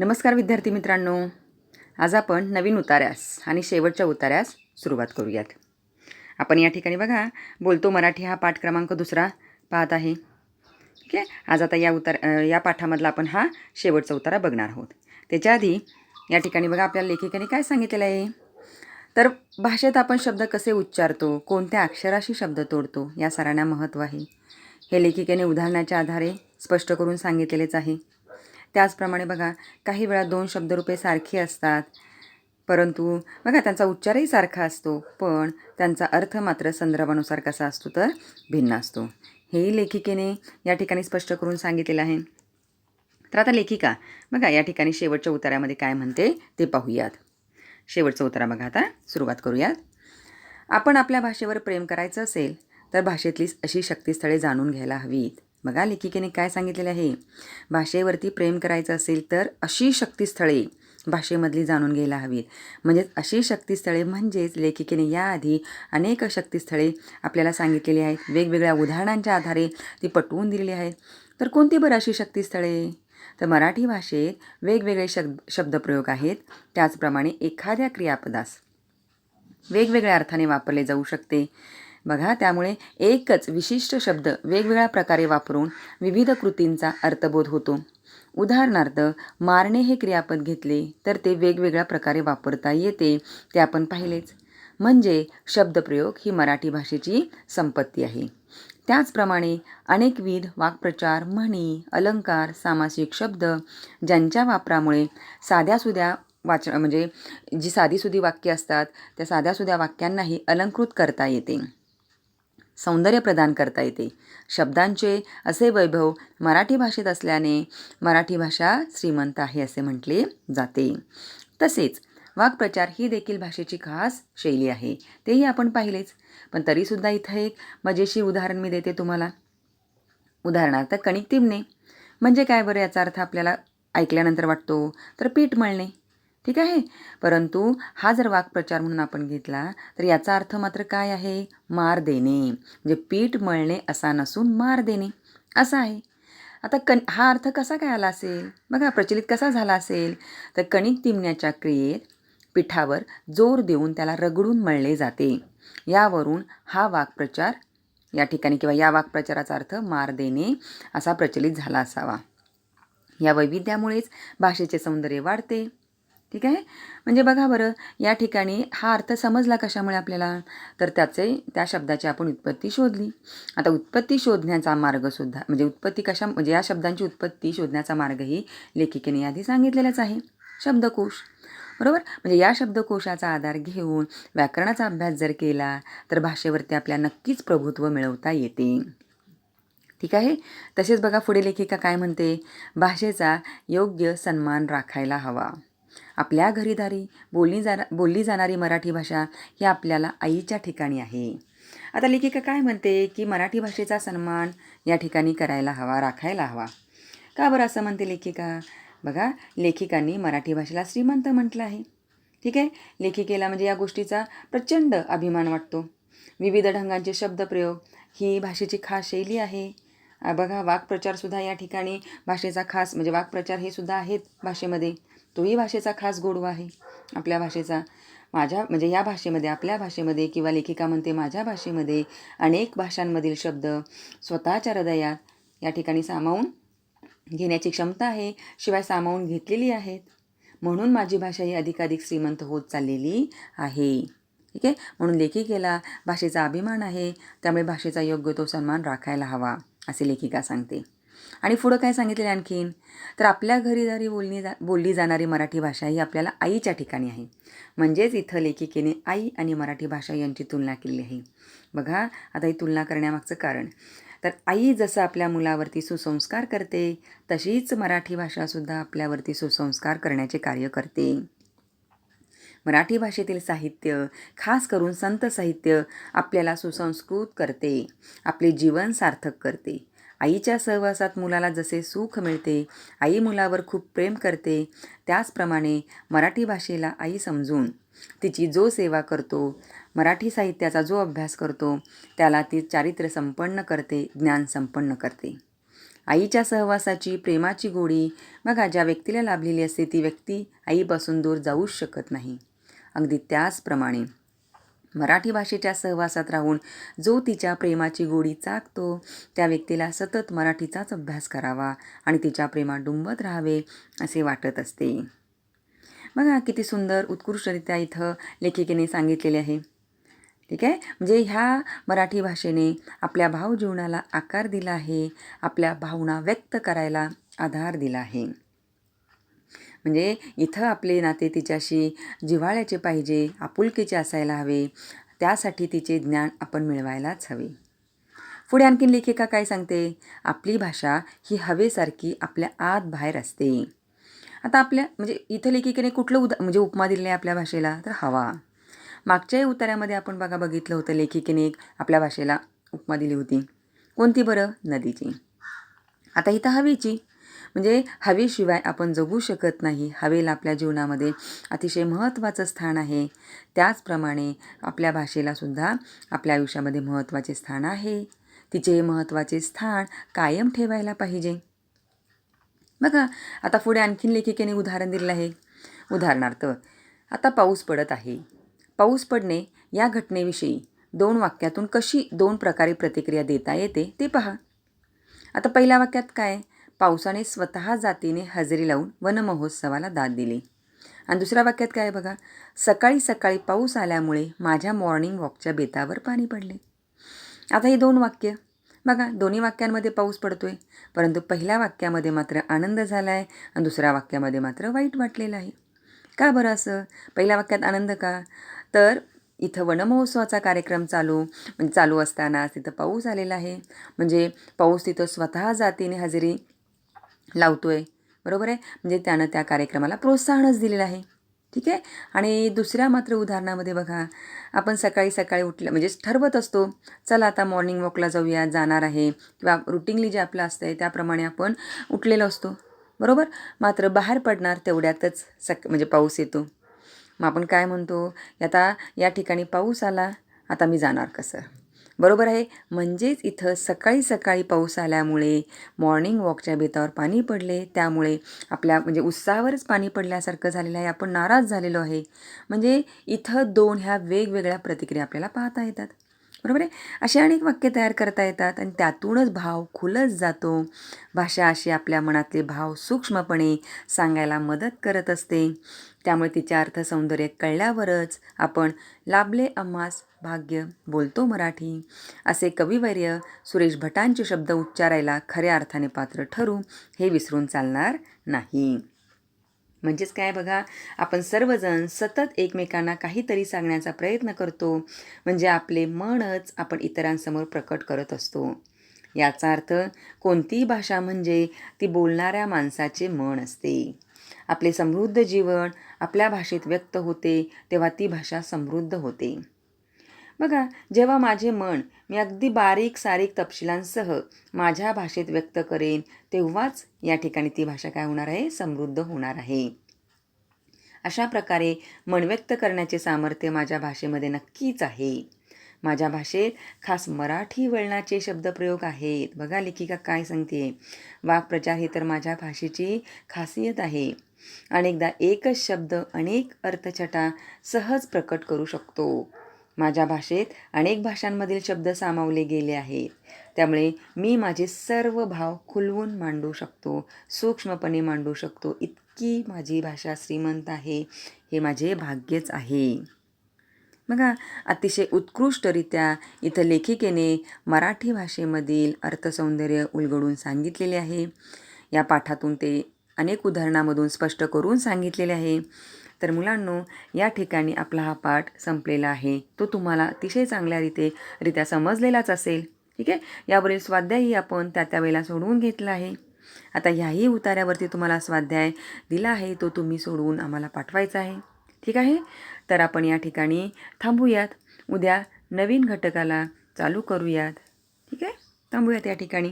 नमस्कार विद्यार्थी मित्रांनो. आज आपण नवीन उतार्यास आणि शेवटच्या उतार्यास सुरुवात करूयात. आपण या ठिकाणी बघा बोलतो मराठी हा पाठ क्रमांक 2 पाहत आहे. ठीक आहे. आज आता या पाठामधला आपण हा शेवटचा उतारा बघणार आहोत. त्याच्या आधी या ठिकाणी बघा आपल्या लेखिकेने काय सांगितलेलं आहे, तर भाषेत आपण शब्द कसे उच्चारतो, कोणत्या अक्षराशी शब्द तोडतो या साऱ्यांना महत्त्व आहे. हे लेखिकेने उदाहरणाच्या आधारे स्पष्ट करून सांगितलेलेच आहे. त्याचप्रमाणे बघा काही वेळा 2 शब्दरूपे सारखी असतात, परंतु बघा त्यांचा उच्चारही सारखा असतो, पण त्यांचा अर्थ मात्र संदर्भानुसार कसा असतो तर भिन्न असतो. हेही लेखिकेने या ठिकाणी स्पष्ट करून सांगितलेलं आहे. तर आता लेखिका बघा या ठिकाणी शेवटच्या उतार्यामध्ये काय म्हणते ते पाहूयात. शेवटचा उतारा बघा आता सुरुवात करूयात. आपण आपल्या भाषेवर प्रेम करायचं असेल तर भाषेतली अशी शक्तिस्थळे जाणून घ्यायला हवीत. बघा लेखिकेने काय सांगितलेलं आहे, भाषेवरती प्रेम करायचं असेल तर अशी शक्तिस्थळे भाषेमधली जाणून घ्यायला हवीत. म्हणजेच अशी शक्तिस्थळे म्हणजेच लेखिकेने याआधी अनेक शक्तिस्थळे आपल्याला सांगितलेली आहेत. वेगवेगळ्या उदाहरणांच्या आधारे ती पटवून दिलेली आहेत. तर कोणती बरं अशी शक्तिस्थळे? तर मराठी भाषेत वेगवेगळे शब्दप्रयोग आहेत. त्याचप्रमाणे एखाद्या क्रियापदास वेगवेगळ्या अर्थाने वापरले जाऊ शकते. बघा त्यामुळे एकच विशिष्ट शब्द वेगवेगळ्या प्रकारे वापरून विविध कृतींचा अर्थबोध होतो. उदाहरणार्थ मारणे हे क्रियापद घेतले तर ते वेगवेगळ्या प्रकारे वापरता येते, ते आपण पाहिलेच. म्हणजे शब्दप्रयोग ही मराठी भाषेची संपत्ती आहे. त्याचप्रमाणे अनेकविध वाक्प्रचार, म्हणी, अलंकार, सामासिक शब्द ज्यांच्या वापरामुळे साध्यासुध्या म्हणजे जी साधीसुधी वाक्य असतात त्या साध्यासुध्या वाक्यांनाही अलंकृत करता येते, सौंदर्य प्रदान करता येते. शब्दांचे असे वैभव मराठी भाषेत असल्याने मराठी भाषा श्रीमंत आहे असे म्हटले जाते. तसेच वाक्प्रचार ही देखील भाषेची खास शैली आहे, तेही आपण पाहिलेच. पण तरीसुद्धा इथं एक मजेशीर उदाहरण मी देते तुम्हाला. उदाहरणार्थ कणिक तिंबणे म्हणजे काय बरं? याचा अर्थ आपल्याला ऐकल्यानंतर वाटतो तर पीठ मळणे. ठीक आहे. परंतु हा जर वाक्प्रचार म्हणून आपण घेतला तर याचा अर्थ मात्र काय आहे? मार देणे. म्हणजे पीठ मळणे असा नसून मार देणे असा आहे. आता हा अर्थ कसा काय आला असेल? बघा प्रचलित कसा झाला असेल? तर कणिक तिंबण्याच्या क्रियेत पिठावर जोर देऊन त्याला रगडून मळले जाते. यावरून हा वाक्प्रचार या ठिकाणी किंवा या वाक्प्रचाराचा अर्थ मार देणे असा प्रचलित झाला असावा. या वैविध्यामुळेच भाषेचे सौंदर्य वाढते. ठीक आहे. म्हणजे बघा बरं या ठिकाणी हा अर्थ समजला कशामुळे आपल्याला? तर त्या शब्दाची आपण उत्पत्ती शोधली. आता उत्पत्ती शोधण्याचा मार्गसुद्धा म्हणजे या शब्दांची उत्पत्ती शोधण्याचा मार्गही लेखिकेने आधी सांगितलेलाच आहे, शब्दकोश. बरोबर. म्हणजे या शब्दकोशाचा आधार घेऊन व्याकरणाचा अभ्यास जर केला तर भाषेवरती आपल्याला नक्कीच प्रभुत्व मिळवता येते. ठीक आहे. तसेच बघा पुढे लेखिका काय म्हणते, भाषेचा योग्य सन्मान राखायला हवा. आपल्या घरीदारी बोलली जाणारी मराठी भाषा ही आपल्याला आईच्या ठिकाणी आहे. आता लेखिका काय म्हणते की मराठी भाषेचा सन्मान या ठिकाणी करायला हवा, राखायला हवा. का बरं असं म्हणते लेखिका? बघा लेखिकांनी मराठी भाषेला श्रीमंत म्हटलं आहे. ठीक आहे. लेखिकेला म्हणजे या गोष्टीचा प्रचंड अभिमान वाटतो. विविध ढंगांचे शब्दप्रयोग ही भाषेची खास शैली आहे. बघा वाक्प्रचारसुद्धा या ठिकाणी भाषेचा खास म्हणजे वाक्प्रचार हे सुद्धा आहेत भाषेमध्ये, तोही भाषेचा खास गोडवा आहे आपल्या भाषेचा. या भाषेमध्ये आपल्या भाषेमध्ये किंवा लेखिका म्हणते माझ्या भाषेमध्ये अनेक भाषांमधील शब्द स्वतःच्या हृदयात या ठिकाणी सामावून घेण्याची क्षमता आहे, शिवाय सामावून घेतलेली आहेत. म्हणून माझी भाषा ही अधिकाधिक श्रीमंत होत चाललेली आहे. ठीक आहे. म्हणून लेखिकेला भाषेचा अभिमान आहे, त्यामुळे भाषेचा योग्य तो सन्मान राखायला हवा असे लेखिका सांगते. आणि पुढं काय सांगितले आणखीन? तर आपल्या घरीदारी बोलली जाणारी मराठी भाषा ही आपल्याला आईच्या ठिकाणी आहे. म्हणजेच इथं लेखिकेने आई आणि मराठी भाषा यांची तुलना केली आहे. बघा आता ही तुलना करण्यामागचं कारण, तर आई जसं आपल्या मुलावरती सुसंस्कार करते तशीच मराठी भाषासुद्धा आपल्यावरती सुसंस्कार करण्याचे कार्य करते. मराठी भाषेतील साहित्य, खास करून संत साहित्य आपल्याला सुसंस्कृत करते, आपले जीवन सार्थक करते. आईच्या सहवासात मुलाला जसे सुख मिळते, आई मुलावर खूप प्रेम करते, त्याचप्रमाणे मराठी भाषेला आई समजून तिची जो सेवा करतो, मराठी साहित्याचा जो अभ्यास करतो त्याला ती चारित्र्य संपन्न करते, ज्ञान संपन्न करते. आईच्या सहवासाची प्रेमाची गोडी बघा, ज्या व्यक्तीला लाभलेली असते ती व्यक्ती आईपासून दूर जाऊच शकत नाही. अगदी त्याचप्रमाणे मराठी भाषेच्या सहवासात राहून जो तिच्या प्रेमाची गोडी चाखतो त्या व्यक्तीला सतत मराठीचाच अभ्यास करावा आणि तिच्या प्रेमात डुंबत राहावे असे वाटत असते. बघा किती सुंदर उत्कृष्टरित्या इथं लेखिकेने सांगितलेले आहे. ठीक आहे, म्हणजे ह्या मराठी भाषेने आपल्या भावजीवनाला आकार दिला आहे, आपल्या भावना व्यक्त करायला आधार दिला आहे. म्हणजे इथं आपले नाते तिच्याशी जिव्हाळ्याचे पाहिजे, आपुलकीचे असायला हवे, त्यासाठी तिचे ज्ञान आपण मिळवायलाच हवे. पुढे आणखीन लेखिका काय सांगते, आपली भाषा ही हवेसारखी आपल्या आत बाहेर असते. आता आपल्या म्हणजे इथं लेखिकेने कुठलं म्हणजे उपमा दिलेलं आहे आपल्या भाषेला, तर हवा. मागच्याही उतार्यामध्ये आपण बघितलं होतं, लेखिकेने एक आपल्या भाषेला उपमा दिली होती. कोणती बरं? नदीची. आता इथं हवेची, म्हणजे हवेशिवाय आपण जगू शकत नाही. हवेला आपल्या जीवनामध्ये अतिशय महत्त्वाचं स्थान आहे. त्याचप्रमाणे आपल्या भाषेलासुद्धा आपल्या आयुष्यामध्ये महत्त्वाचे स्थान आहे. तिचे महत्त्वाचे स्थान कायम ठेवायला पाहिजे. बघा आता पुढे आणखीन लेखिकेने उदाहरण दिलेलं आहे. उदाहरणार्थ, आता पाऊस पडत आहे. पाऊस पडणे या घटनेविषयी 2 वाक्यातून कशी 2 प्रकारे प्रतिक्रिया देता येते ते पहा. आता पहिल्या वाक्यात काय, पावसाने स्वतः जातीने हजेरी लावून वनमहोत्सवाला दाद दिली. आणि दुसऱ्या वाक्यात काय बघा, सकाळी सकाळी पाऊस आल्यामुळे माझ्या मॉर्निंग वॉकच्या बेतावर पाणी पडले. आता ही 2 वाक्य बघा, दोन्ही वाक्यांमध्ये पाऊस पडतोय, परंतु पहिल्या वाक्यामध्ये मात्र आनंद झाला आहे आणि दुसऱ्या वाक्यामध्ये मात्र वाईट वाटलेलं आहे. का बरं असं? पहिल्या वाक्यात आनंद का? तर इथं वनमहोत्सवाचा कार्यक्रम चालू असताना तिथं पाऊस आलेला आहे. म्हणजे पाऊस तिथं स्वतः जातीने हजेरी लावतोय, बरोबर आहे. म्हणजे त्यानं त्या कार्यक्रमाला प्रोत्साहनच दिलेलं आहे. ठीक आहे. आणि दुसऱ्या मात्र उदाहरणामध्ये बघा, आपण सकाळी सकाळी उठलं म्हणजे ठरवत असतो, चला आता मॉर्निंग वॉकला जाऊया, जाणार आहे, किंवा रुटीनली जे आपलं असतं आहे त्याप्रमाणे आपण उठलेलो असतो, बरोबर. मात्र बाहेर पडणार तेवढ्यातच म्हणजे पाऊस येतो. मग आपण काय म्हणतो, आता या ठिकाणी पाऊस आला, आता मी जाणार कसं, बरोबर आहे. म्हणजेच इथं सकाळी सकाळी पाऊस आल्यामुळे मॉर्निंग वॉकच्या बेतावर पाणी पडले, त्यामुळे आपल्या म्हणजे उत्साहावरच पाणी पडल्यासारखं झालेलं आहे, आपण नाराज झालेलो आहे. म्हणजे इथं 2 ह्या वेगवेगळ्या प्रतिक्रिया आपल्याला पाहता येतात, बरोबर आहे. अशी अनेक वाक्य तयार करता येतात आणि त्यातूनच भाव खुलत जातो. भाषा अशी आपल्या मनातले भाव सूक्ष्मपणे सांगायला मदत करत असते. त्यामुळे तिचे अर्थसौंदर्य कळल्यावरच आपण लाभले आम्हास भाग्य बोलतो मराठी असे कविवर्य सुरेश भटांचे शब्द उच्चारायला खऱ्या अर्थाने पात्र ठरू हे विसरून चालणार नाही. म्हणजेच काय बघा, आपण सर्वजण सतत एकमेकांना काहीतरी सांगण्याचा प्रयत्न करतो, म्हणजे आपले मनच आपण इतरांसमोर प्रकट करत असतो. याचा अर्थ कोणतीही भाषा म्हणजे ती बोलणाऱ्या माणसाचे मन असते. आपले समृद्ध जीवन आपल्या भाषेत व्यक्त होते तेव्हा ती भाषा समृद्ध होते. बघा, जेव्हा माझे मन मी अगदी बारीक सारीक तपशिलांसह माझ्या भाषेत व्यक्त करेन तेव्हाच या ठिकाणी ती भाषा काय होणार आहे, समृद्ध होणार आहे. अशा प्रकारे मन व्यक्त करण्याचे सामर्थ्य माझ्या भाषेमध्ये नक्कीच आहे. माझ्या भाषेत खास मराठी वळणाचे शब्दप्रयोग आहेत. बघा लेखिका काय सांगते, वाक्प्रचार ही तर माझ्या भाषेची खासियत आहे. अनेकदा एकच शब्द अनेक अर्थछटा सहज प्रकट करू शकतो. माझ्या भाषेत अनेक भाषांमधील शब्द सामावले गेले आहेत, त्यामुळे मी माझे सर्व भाव खुलवून मांडू शकतो, सूक्ष्मपणे मांडू शकतो. इतकी माझी भाषा श्रीमंत आहे, हे माझे भाग्यच आहे. बघा, अतिशय उत्कृष्टरित्या इथं लेखिकेने मराठी भाषेमधील अर्थसौंदर्य उलगडून सांगितलेले आहे. या पाठातून ते अनेक उदाहरणामधून स्पष्ट करून सांगितलेले आहे. तर मुलांनो, या ठिकाणी आपला हा पाठ संपलेला आहे. तो तुम्हाला अतिशय चांगल्यारित्या समजलेलाच असेल. ठीक आहे. यावरील स्वाध्यायही आपण त्या वेळेला सोडवून घेतला आहे. आता ह्याही उतार्यावरती तुम्हाला स्वाध्याय दिला आहे, तो तुम्ही सोडवून आम्हाला पाठवायचा आहे. ठीक आहे. तर आपण या ठिकाणी थांबूयात. उद्या नवीन घटकाला चालू करूयात. ठीक आहे. थांबूयात या ठिकाणी.